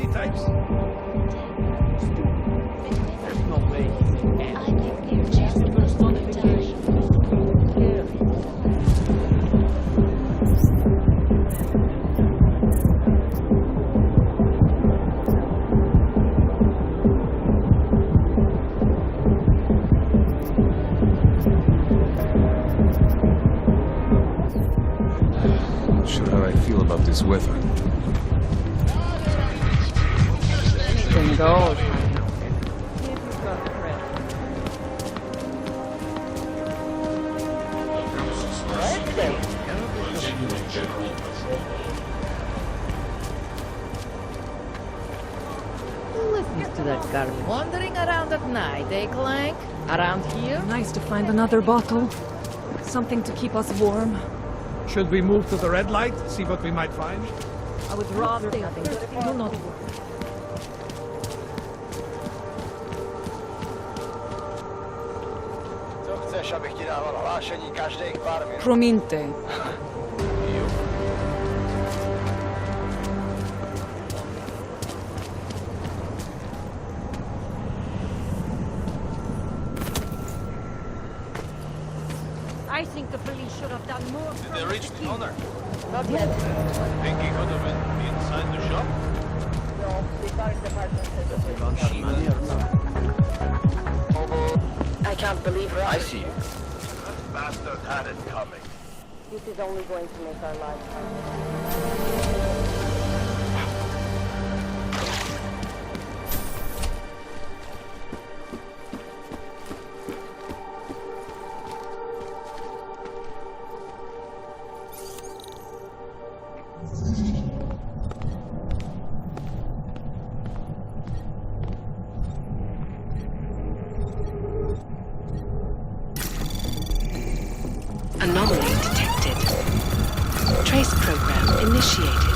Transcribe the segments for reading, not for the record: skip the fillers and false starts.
city types? There's no way. I think you're just wasting time. Not sure how I feel about this weather. Anything goes. Who listens to that garbage? Wandering around at night, eh, Clank? Around here? Nice to find another bottle. Something to keep us warm. Should we move to the red light, see what we might find? I would rather nothing. Do not worry. Co chceš, abych ti dával hlášení každých pár minut? Promiňte. I think the police should have done more. Did they reach the owner? Not yet. Think he could have been inside the shop? No, the car department says I can't believe I right. see you. That bastard had it coming. This is only going to make our lives harder. Anomaly detected. Trace program initiated.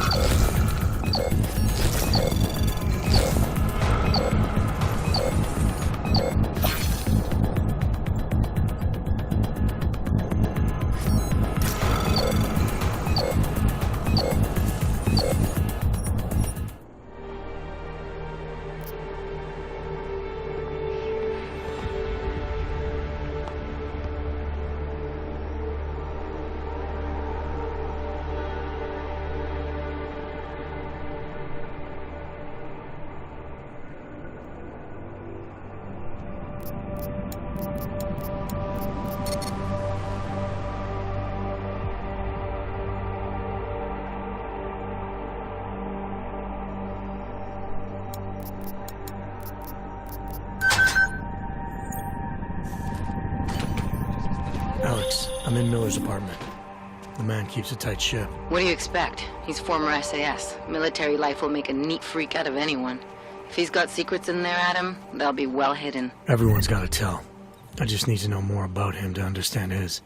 Alex, I'm in Miller's apartment. The man keeps a tight ship. What do you expect? He's former SAS. Military life will make a neat freak out of anyone. If he's got secrets in there, Adam, they'll be well hidden. Everyone's got to tell. I just need to know more about him to understand his.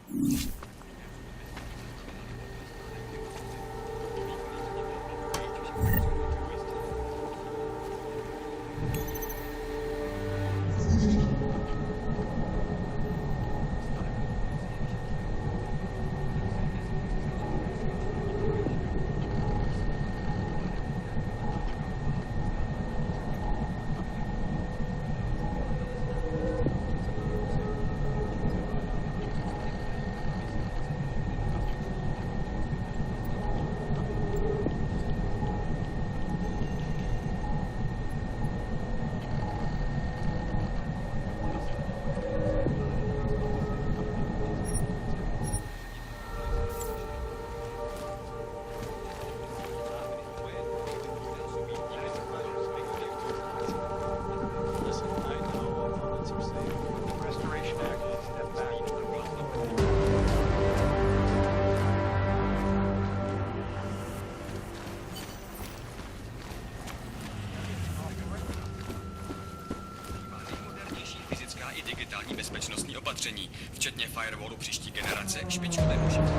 bezpečnostní opatření, včetně firewallu příští generace, špičkové mužití,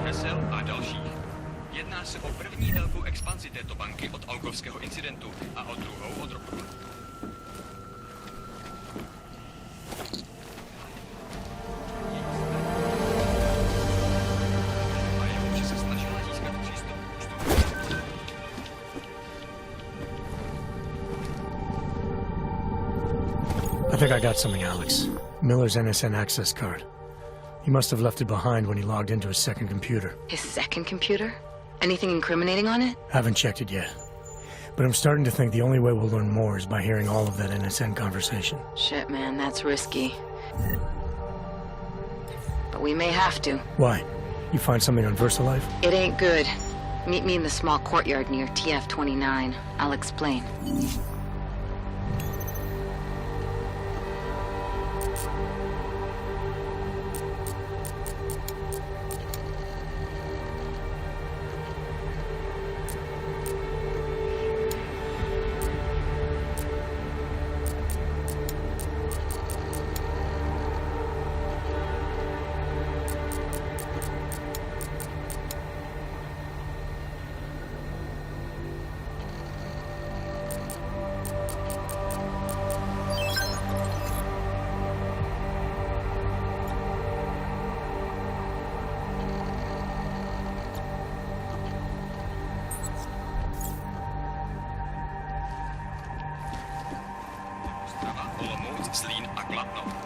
hesel a dalších. Jedná se o první velkou expanzi této banky od augovského incidentu a o druhou od roku. think I got something, Alex. Miller's NSN access card. He must have left it behind when he logged into his second computer. His second computer? Anything incriminating on it? Haven't checked it yet. But I'm starting to think the only way we'll learn more is by hearing all of that NSN conversation. Shit, man, that's risky. But we may have to. Why? You find something on VersaLife? It ain't good. Meet me in the small courtyard near TF-29. I'll explain. Olomouc, Zlín a Kladno.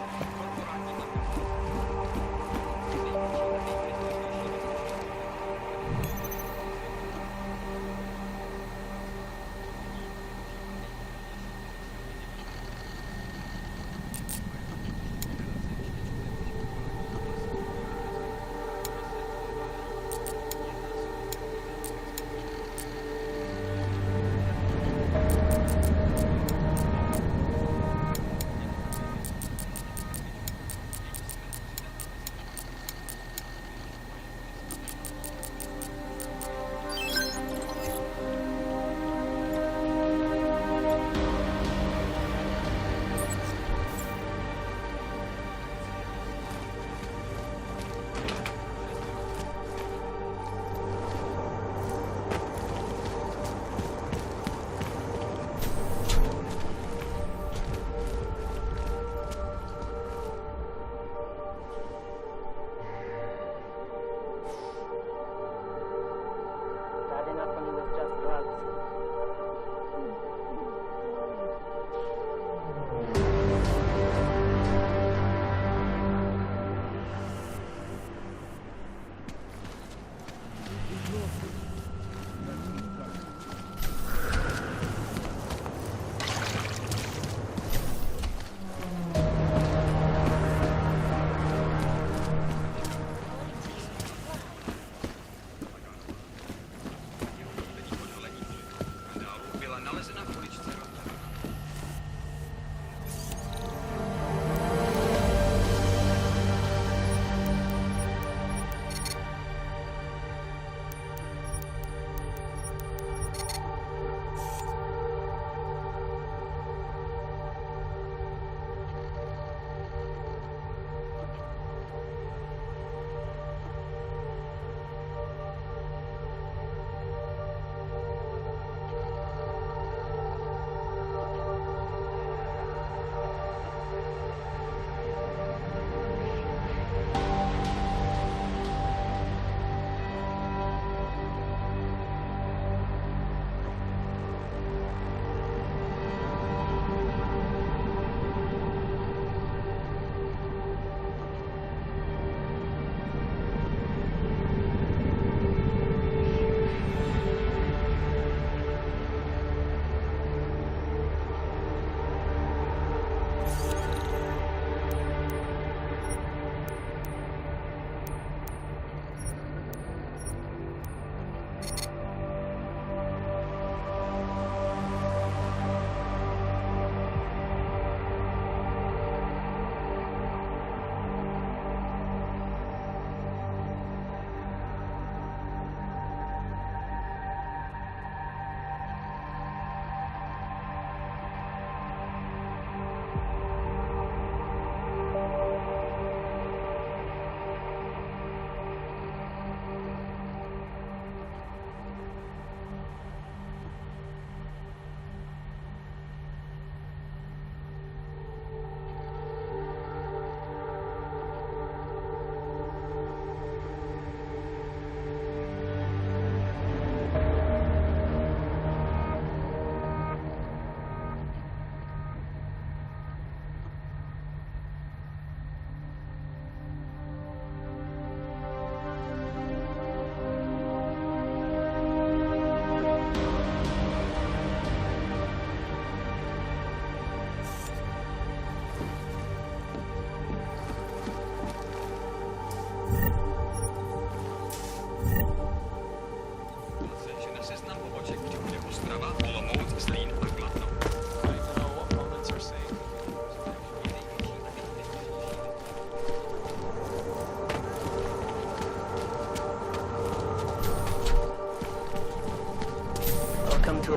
Welcome to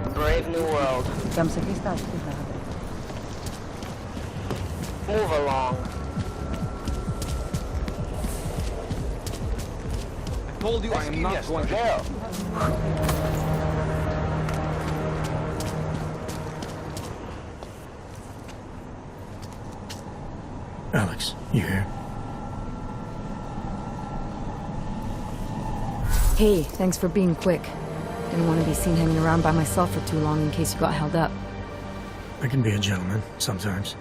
a brave new world. Move along. I told you I am not going to... Alex, you here? Hey, thanks for being quick. Didn't want to be seen hanging around by myself for too long in case you got held up. I can be a gentleman, sometimes.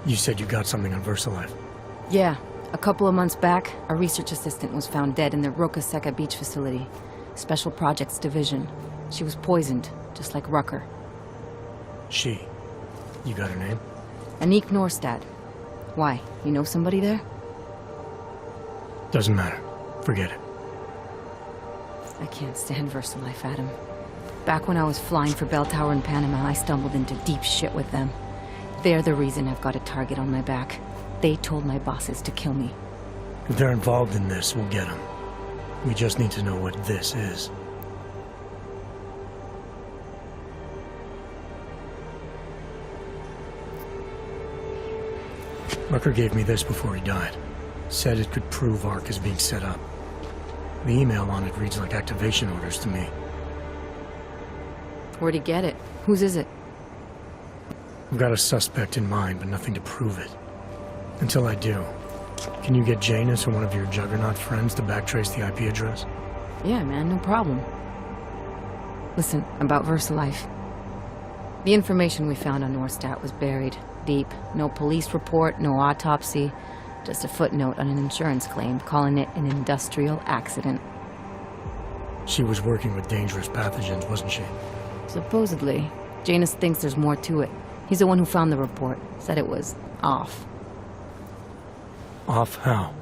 You said you got something on VersaLife. Yeah, a couple of months back, a research assistant was found dead in the Roka Seca beach facility. Special Projects Division. She was poisoned, just like Rucker. She. You got her name? Anik Norstad. Why, you know somebody there? Doesn't matter. Forget it. I can't stand VersaLife, Adam. Back when I was flying for Bell Tower in Panama, I stumbled into deep shit with them. They're the reason I've got a target on my back. They told my bosses to kill me. If they're involved in this, we'll get them. We just need to know what this is. Rucker gave me this before he died. Said it could prove ARC is being set up. The email on it reads like activation orders to me. Where'd he get it? Whose is it? I've got a suspect in mind, but nothing to prove it. Until I do, can you get Janus or one of your Juggernaut friends to backtrace the IP address? Yeah, man, no problem. Listen, about VersaLife. The information we found on Norstad was buried deep. No police report, no autopsy. Just a footnote on an insurance claim, calling it an industrial accident. She was working with dangerous pathogens, wasn't she? Supposedly. Janus thinks there's more to it. He's the one who found the report. Said it was off. Off how?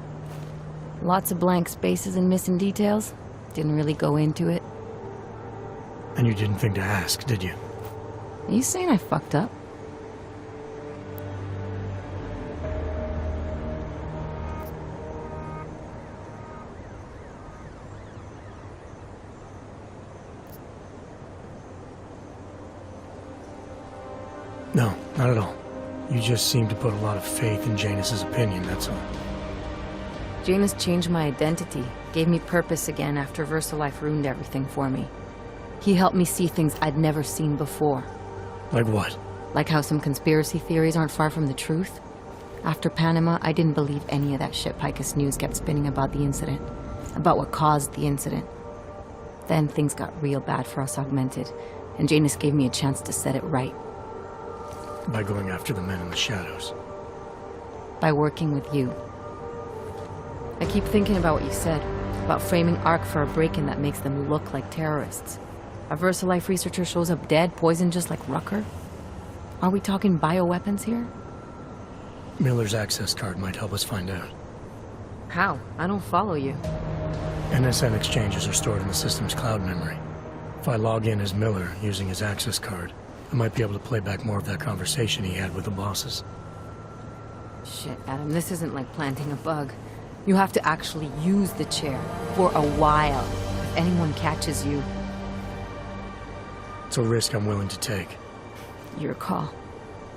Lots of blank spaces and missing details. Didn't really go into it. And you didn't think to ask, did you? Are you saying I fucked up? No, not at all. You just seem to put a lot of faith in Janus's opinion, that's all. Janus changed my identity, gave me purpose again after VersaLife ruined everything for me. He helped me see things I'd never seen before. Like what? Like how some conspiracy theories aren't far from the truth. After Panama, I didn't believe any of that shit Picus News kept spinning about the incident. About what caused the incident. Then things got real bad for us Augmented, and Janus gave me a chance to set it right. By going after the men in the shadows. By working with you. I keep thinking about what you said, about framing ARC for a break-in that makes them look like terrorists. A VersaLife researcher shows up dead, poisoned just like Rucker? Are we talking bioweapons here? Miller's access card might help us find out. How? I don't follow you. NSN exchanges are stored in the system's cloud memory. If I log in as Miller using his access card, I might be able to play back more of that conversation he had with the bosses. Shit, Adam, this isn't like planting a bug. You have to actually use the chair for a while. If anyone catches you, It's a risk I'm willing to take. your call.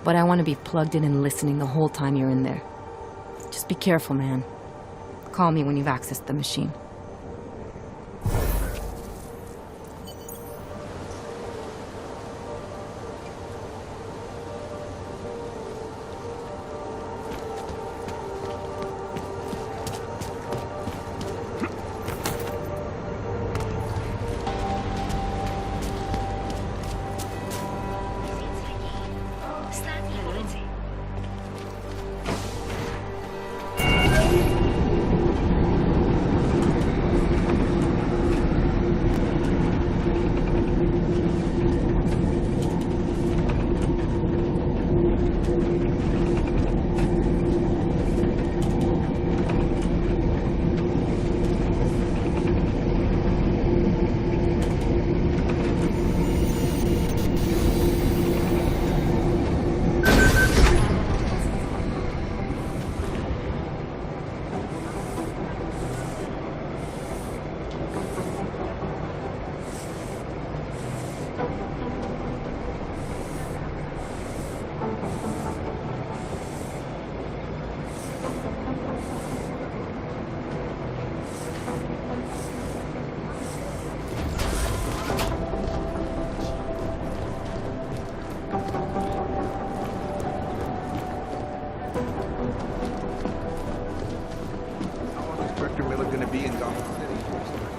But I want to be plugged in and listening the whole time you're in there. Just be careful, man. Call me when you've accessed the machine.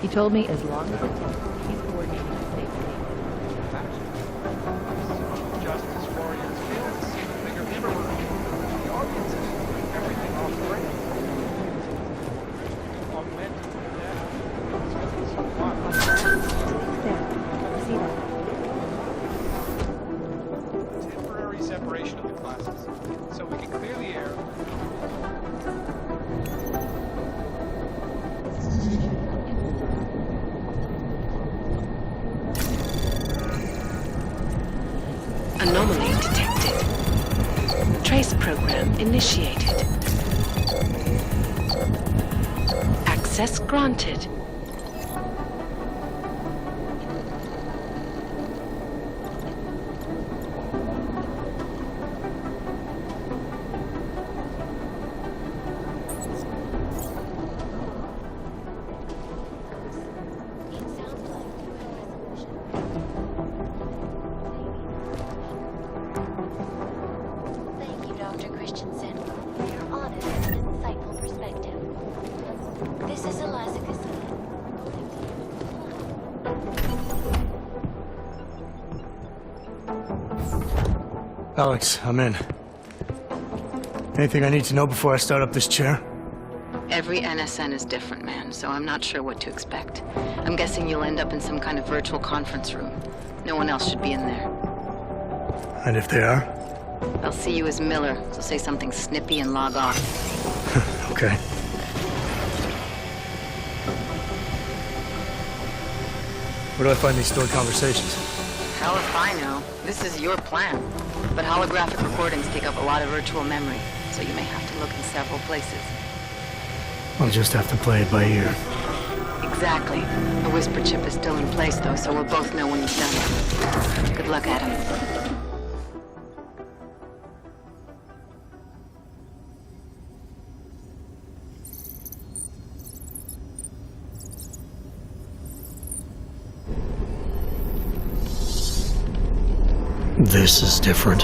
He told me as long as it takes, he's coordinating a safe haven. Justice warriors fail to see the bigger picture. The audience is putting everything off the rails. Augmenting the data. It's going to be so fun. Temporary separation of the classes, so we can clear the air. Anomaly detected. Trace program initiated. Access granted. Thank you, Dr. Christensen, for your honest and insightful perspective. This is Eliza Castillo. Alex, I'm in. Anything I need to know before I start up this chair? Every NSN is different, man, so I'm not sure what to expect. I'm guessing you'll end up in some kind of virtual conference room. No one else should be in there. And if they are? They'll see you as Miller, so say something snippy and log off. Okay. Where do I find these stored conversations? Hell if I know. This is your plan. But holographic recordings take up a lot of virtual memory, so you may have to look in several places. I'll just have to play it by ear. Exactly. The whisper chip is still in place, though, so we'll both know when you've done it. Good luck, Adam. This is different.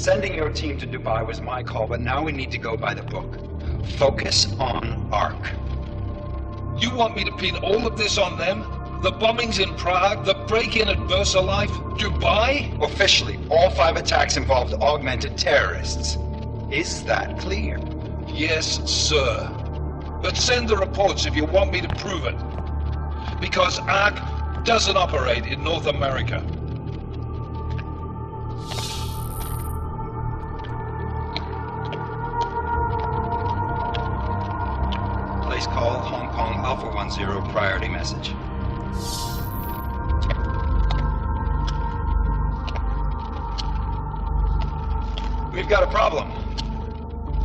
Sending your team to Dubai was my call, but now we need to go by the book. Focus on ARC. You want me to pin all of this on them? The bombings in Prague, the break-in at VersaLife, Dubai? Officially, all 5 attacks involved augmented terrorists. Is that clear? Yes, sir. But send the reports if you want me to prove it. Because ARC doesn't operate in North America. Place call, Hong Kong Alpha 10, priority message. We've got a problem.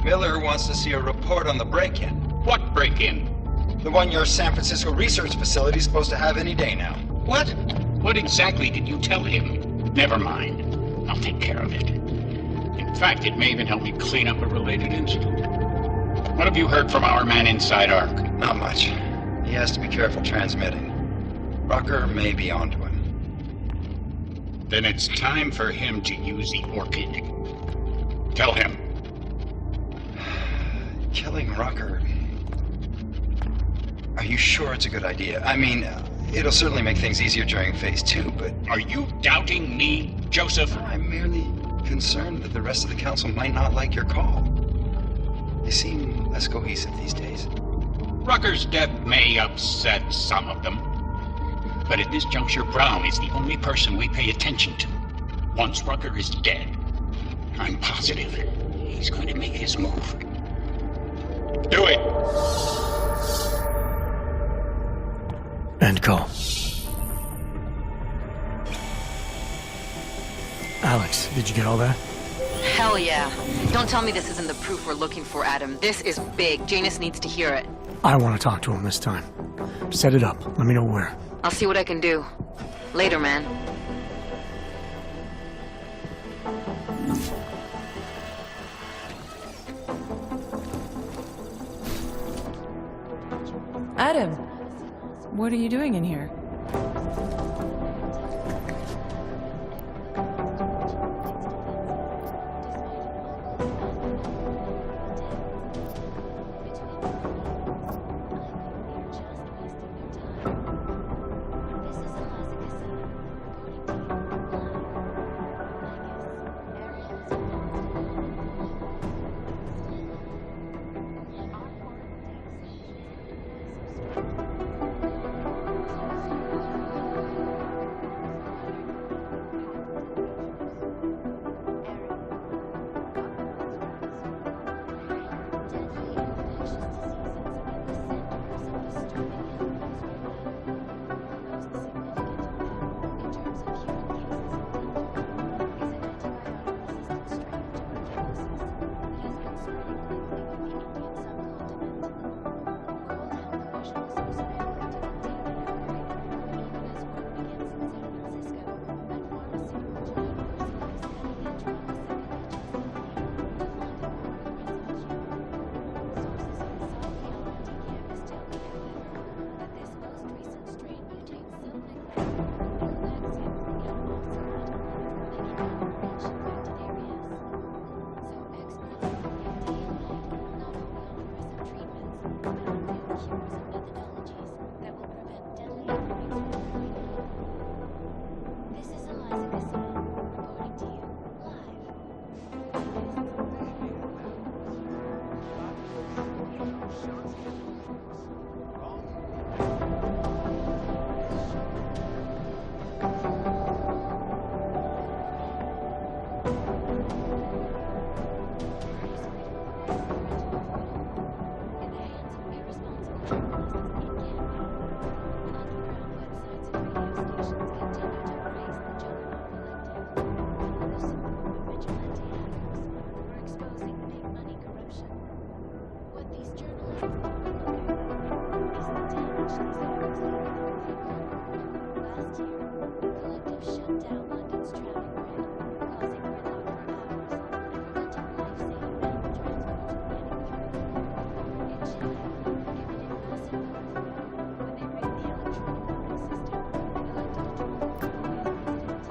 Miller wants to see a report on the break-in. What break-in? The one your San Francisco research facility is supposed to have any day now. What? What exactly did you tell him? Never mind. I'll take care of it. In fact, it may even help me clean up a related incident. What have you heard from our man inside ARC? Not much. He has to be careful transmitting. Rucker may be onto him. Then it's time for him to use the Orchid. Tell him. Killing Rucker. Are you sure it's a good idea? I mean, it'll certainly make things easier during Phase 2, but... Are you doubting me, Joseph? I'm merely concerned that the rest of the Council might not like your call. They seem less cohesive these days. Rucker's death may upset some of them. But at this juncture, Brown is the only person we pay attention to. Once Rucker is dead, I'm positive he's going to make his move. Do it! End call. Alex, did you get all that? Hell yeah. Don't tell me this isn't the proof we're looking for, Adam. This is big. Janus needs to hear it. I want to talk to him this time. Set it up. Let me know where. I'll see what I can do. Later, man. Adam, what are you doing in here?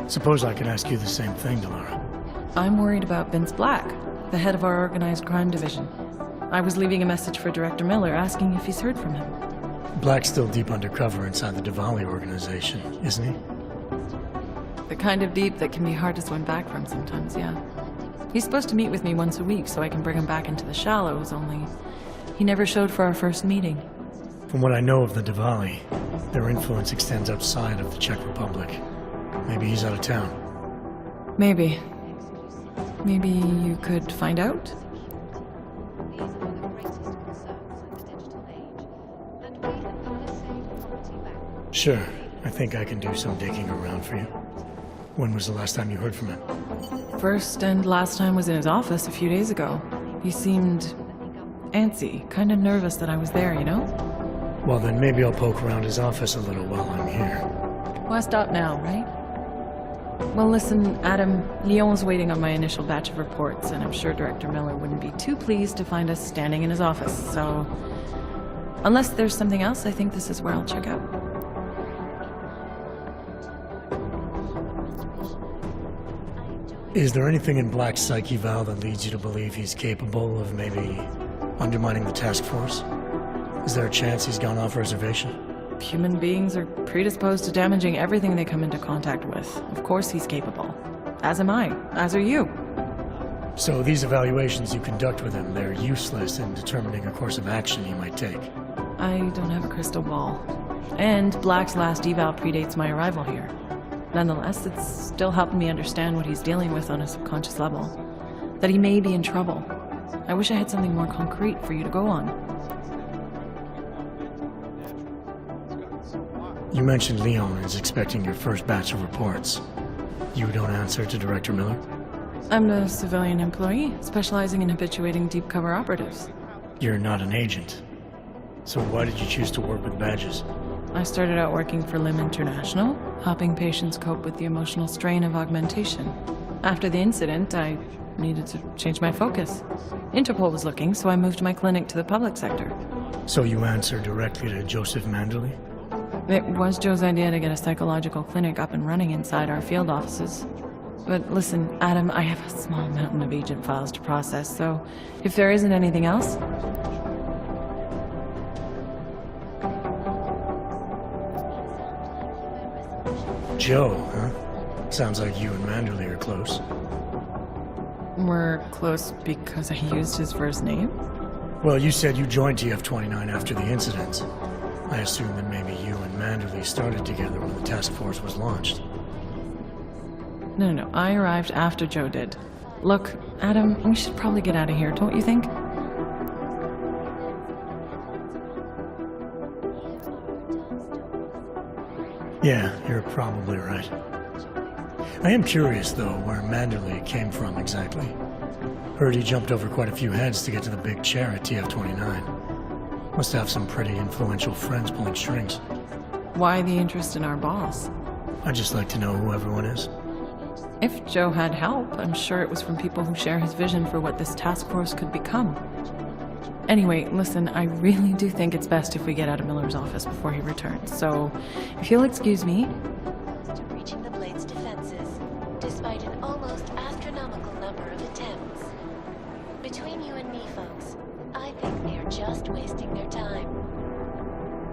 Suppose I could ask you the same thing, Delara. I'm worried about Vince Black, the head of our organized crime division. I was leaving a message for Director Miller asking if he's heard from him. Black's still deep undercover inside the Diwali organization, isn't he? The kind of deep that can be hard to swim back from sometimes, yeah. He's supposed to meet with me once a week so I can bring him back into the shallows, only he never showed for our first meeting. From what I know of the Diwali, their influence extends outside of the Czech Republic. Maybe he's out of town. Maybe. Maybe you could find out? Sure. I think I can do some digging around for you. When was the last time you heard from him? First and last time was in his office a few days ago. He seemed antsy, kind of nervous that I was there, you know? Well, then maybe I'll poke around his office a little while I'm here. Why stop now, right? Well, listen, Adam, Lyon's waiting on my initial batch of reports, and I'm sure Director Miller wouldn't be too pleased to find us standing in his office, so... Unless there's something else, I think this is where I'll check out. Is there anything in Black's psyche, Val, that leads you to believe he's capable of maybe undermining the task force? Is there a chance he's gone off reservation? Human beings are predisposed to damaging everything they come into contact with. Of course he's capable. As am I. As are you. So these evaluations you conduct with him, they're useless in determining a course of action he might take? I don't have a crystal ball. And Black's last eval predates my arrival here. Nonetheless, it's still helping me understand what he's dealing with on a subconscious level. That he may be in trouble. I wish I had something more concrete for you to go on. You mentioned Leon is expecting your first batch of reports. You don't answer to Director Miller? I'm a civilian employee, specializing in habituating deep cover operatives. You're not an agent. So why did you choose to work with badges? I started out working for LIM International, helping patients cope with the emotional strain of augmentation. After the incident, I needed to change my focus. Interpol was looking, so I moved my clinic to the public sector. So you answer directly to Joseph Manderley? It was Joe's idea to get a psychological clinic up and running inside our field offices. But listen, Adam, I have a small mountain of agent files to process, so if there isn't anything else... Joe, huh? Sounds like you and Manderley are close. We're close because I used his first name? Well, you said you joined TF-29 after the incident. I assume that maybe you and Manderley started together when the task force was launched. No. I arrived after Joe did. Look, Adam, we should probably get out of here, don't you think? Yeah, you're probably right. I am curious, though, where Manderley came from exactly. Heard he jumped over quite a few heads to get to the big chair at TF-29. Must have some pretty influential friends pulling strings. Why the interest in our boss? I'd just like to know who everyone is. If Joe had help, I'm sure it was from people who share his vision for what this task force could become. Anyway, listen, I really do think it's best if we get out of Miller's office before he returns, so if you'll excuse me... To breaching the Blade's defenses, despite an almost astronomical number of attempts. Between you and me, folks, I think they are just wasting their time.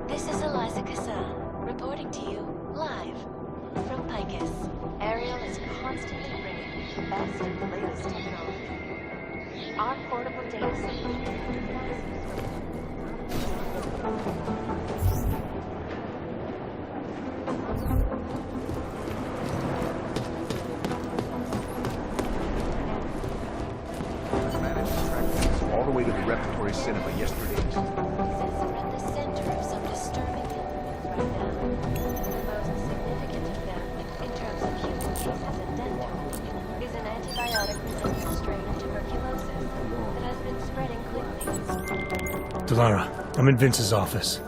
This is Eliza Cassan, reporting to you, live, from Picus. Ariel is constantly bringing the best and the latest technology. Our portable data center. All the way to the repertory cinema yesterday. We're at the center of some disturbing illnesses right now. The most significant of them, in terms of human cases and death toll, is an antibiotic-resistant strain of tuberculosis that has been spreading quickly. Delara, I'm in Vince's office.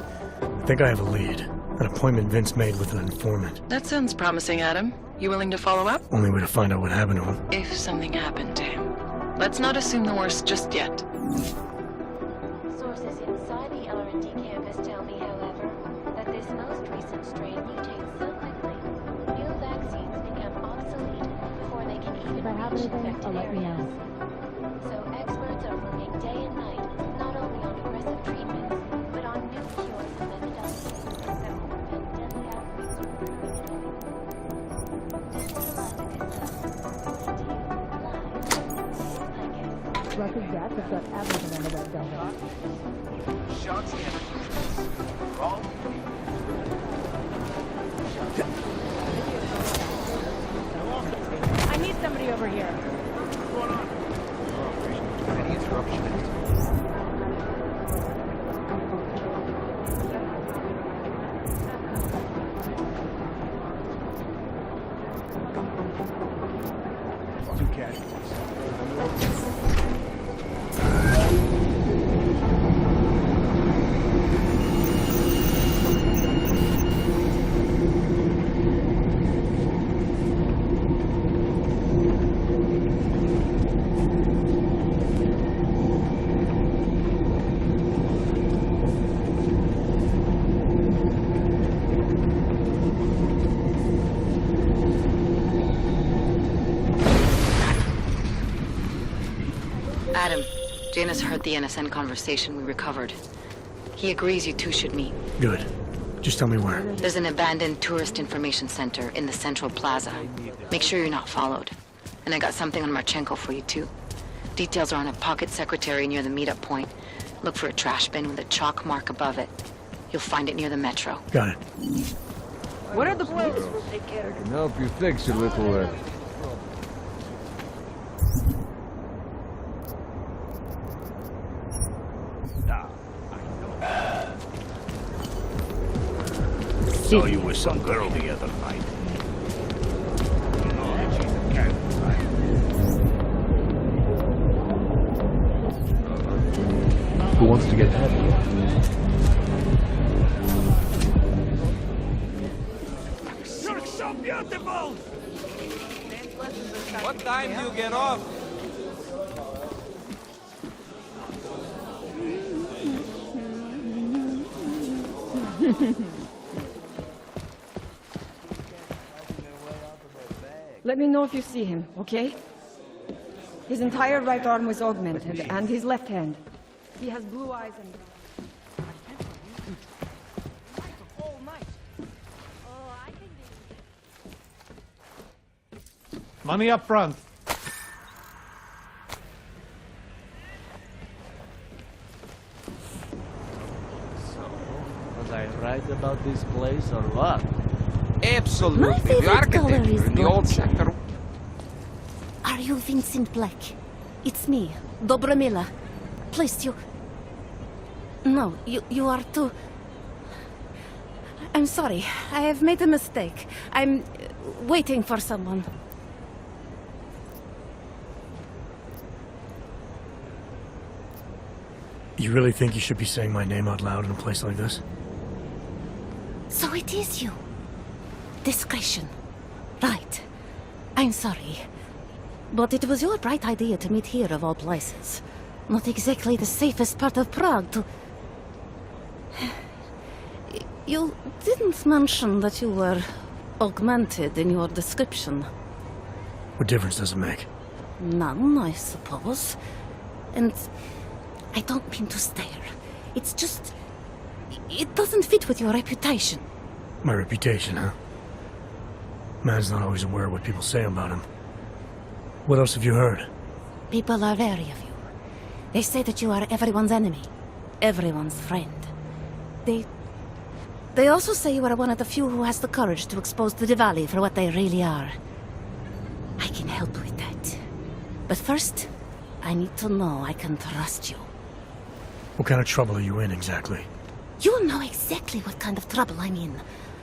I think I have a lead. An appointment Vince made with an informant. That sounds promising, Adam. You willing to follow up? Only way to find out what happened to him. If something happened to him. Let's not assume the worst just yet. Sources inside the R&D campus tell me, however, that this most recent strain mutates so quickly, new vaccines become obsolete before they can even have anything, I'll let you know. So experts are working day and night, not only on aggressive treatments, but on new cures and methodologies that will prevent deadly outbreaks from occurring. Russia's death has got everything under that building. Shots the energy. Wrong? I need somebody over here. What's going on? Any interruption? Two casualties. Adam, Janus heard the NSN conversation we recovered. He agrees you two should meet. Good. Just tell me where. There's an abandoned tourist information center in the central plaza. Make sure you're not followed. And I got something on Marchenko for you too. Details are on a pocket secretary near the meetup point. Look for a trash bin with a chalk mark above it. You'll find it near the metro. Got it. What are the boys? We'll take care of I can help you fix your little, Saw you with some girl the other night. Who wants to get heavy? You're so beautiful! What time do you get off? Let me know if you see him, okay? His entire right arm was augmented, and his left hand. He has blue eyes and... Money up front. Was I right about this place or what? Absolutely. The architecture in the old sector. Are you Vincent Black? It's me, Dobromila. Please, you... No, you are too... I'm sorry. I have made a mistake. I'm waiting for someone. You really think you should be saying my name out loud in a place like this? So it is you. Discretion. Right. I'm sorry. But it was your bright idea to meet here of all places. Not exactly the safest part of Prague to... You didn't mention that you were augmented in your description. What difference does it make? None, I suppose. And I don't mean to stare. It's just... It doesn't fit with your reputation. My reputation, huh? Man's not always aware of what people say about him. What else have you heard? People are wary of you. They say that you are everyone's enemy. Everyone's friend. They also say you are one of the few who has the courage to expose the Diwali for what they really are. I can help with that. But first, I need to know I can trust you. What kind of trouble are you in, exactly? You know exactly what kind of trouble I'm in.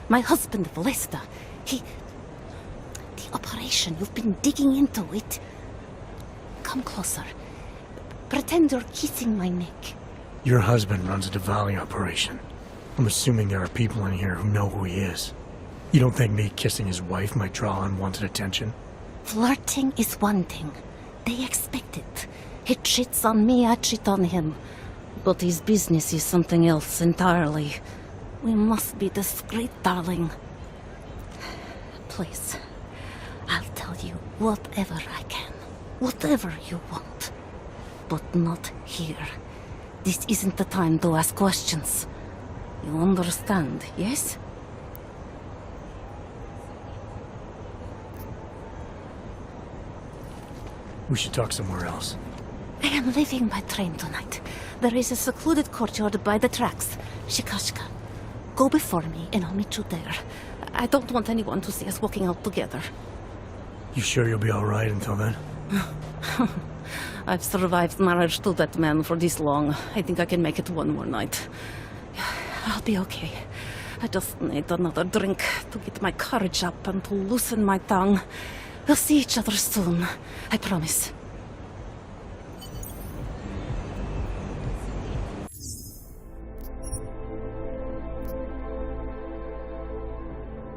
My husband, Lester, he... The operation, you've been digging into it. Come closer. Pretend you're kissing my neck. Your husband runs a Diwali operation. I'm assuming there are people in here who know who he is. You don't think me kissing his wife might draw unwanted attention? Flirting is one thing. They expect it. He cheats on me, I cheat on him. But his business is something else entirely. We must be discreet, darling. Please, I'll tell you whatever I can. Whatever you want. But not here. This isn't the time to ask questions. You understand, yes? We should talk somewhere else. I am leaving by train tonight. There is a secluded courtyard by the tracks. Shikashka. Go before me and I'll meet you there. I don't want anyone to see us walking out together. You sure you'll be alright until then? I've survived marriage to that man for this long. I think I can make it one more night. I'll be okay. I just need another drink to get my courage up and to loosen my tongue. We'll see each other soon. I promise.